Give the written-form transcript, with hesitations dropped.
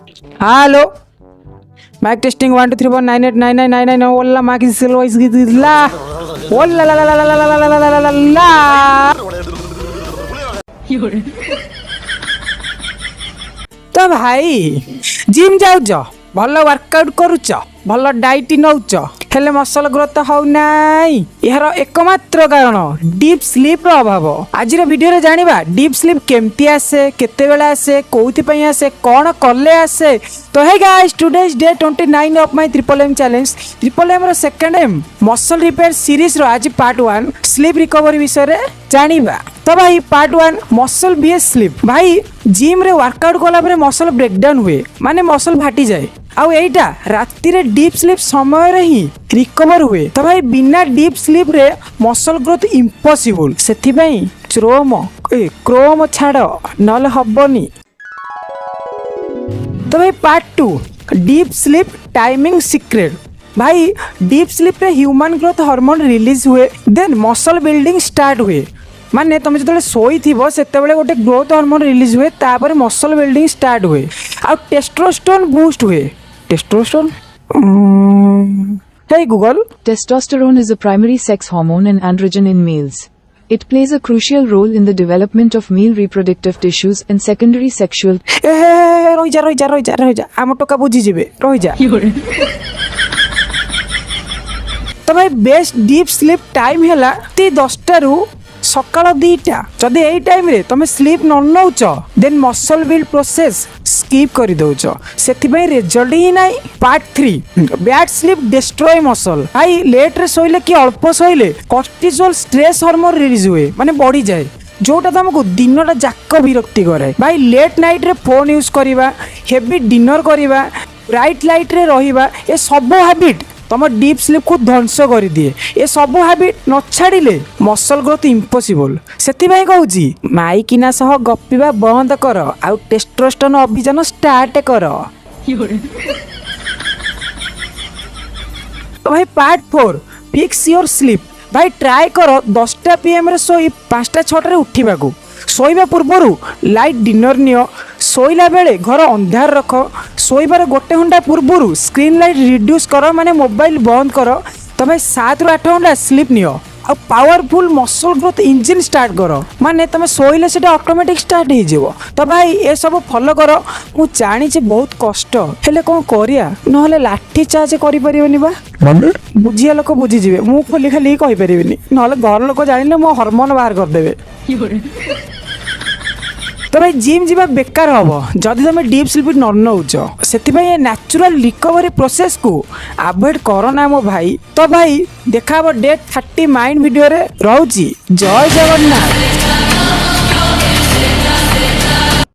Hello mike testing 1 2 3 4 9 8 9 9 9 9 ओला mic voice ला ओला ला ला ला ला ला ला ला ला ला ला तो भाई gym जाउछ भल वर्कआउट करूछ भल डाइट नौच हेले मसल ग्रोथ हो नाई यार एकमात्र कारण डीप स्लीप रो अभाव। आज वीडियो रे जानिबा डीप स्लीप केमती आसे केते बेला आसे कोउथि पई आसे कोन करले आसे। तो hey guys today's day 29 of my triple M challenge triple M रो second M muscle repair series रो आज पार्ट 1 स्लीप रिकवरी विषय रे जानिबा। तो भाई पार्ट 1 मसल बीएस स्लीप। भाई जिम रे वर्कआउट कला परे मसल ब्रेकडाउन हुए माने मसल फाटी जाए आउ एटा राति रे डीप स्लीप समय रे ही रिकवर हुए। तो भाई बिना डीप स्लीप रे मसल ग्रोथ इम्पॉसिबल सेथि भाई क्रोम छाड़ नले हबनी। तो भाई part 2 deep sleep timing secret. भाई डीप स्लीप रे ह्यूमन ग्रोथ हार्मोन रिलीज हुए देन मसल बिल्डिंग स्टार्ट हुए माने तुम जो शोई थी गोटे ग्रोथ हार्मोन रिलीज हुए तापर मसल बिल्डिंग स्टार्ट हुए आ टेस्टोस्टेरोन बूस्ट हुए। Testosterone Hey Google. Testosterone is a primary sex hormone and androgen in males. It plays a crucial role in the development of male reproductive tissues and secondary sexual. रही जा आम टका बुझी जिबे रही जा। तो भाई बेस्ट डीप स्लीप टाइम हैला 10टा रु सकाळ 2टा। जदि एई टाइम रे तुम स्लीप न नौच then muscle build process skip कर दउच सेथि पई रिजल्ट ही नाही। Part 3 bad sleep destroy muscle. भाई लेट रे सोइले कि अल्प सोइले कोर्टिसोल स्ट्रेस हार्मोन रिलीज हुए माने बढ़ी जाए जोटा तुमको दिनटा जाक विरक्ति करे। भाई लेट नाइट रे फोन यूज करिबा हेवी डिनर करिबा ब्राइट लाइट रे रहिबा ए सब हैबिट तुम डीप स्लीप को ध्वंस कर दिए। ये सब हैबिट न छाड़िले मसल ग्रोथ इम्पॉसिबल। सेथि भाई कहूची माइकिना सह गपिबा बंद कर आउ टेस्टोस्टेरोन अभियान स्टार्ट कर। भाई पार्ट 4 फिक्स योर स्लीप। भाई ट्राई कर 10टा PM रे सोई 5टा 6टा रे उठिबा को सोइबा पूर्वरु लाइट डिनर नियो सोइला बेले घर अंधार रख सोइबार 1 घंटा पूर्वरु स्क्रीन लाइट रिड्यूस कर माने मोबाइल बंद कर। तो भाई 7 ରୁ 8 घंटा स्लीप नियो आ powerful muscle growth engine start कर माने तुम सोइले सेटा ऑटोमेटिक स्टार्ट हो जिवो। तो भाई ए सब फॉलो कर मु जानि जे बहुत कष्ट हेले कोन करिया नहले लाठी चार्ज करि परिबनी बा माने बुझिया लोक बुझी जिवे मु खोली खाली कहि परिबनी नहले घर लोक जानिले मो हार्मोन बाहर कर देबे। तो भाई जिम जीवा बेकार हम जदि तुम डीप स्लीप न नौच से नेचुरल रिकवरी प्रोसेस को अवॉइड करना मो भाई। तो भाई देखा डे 30 माइंड वीडियो रे रहूची। जय जगन्नाथ।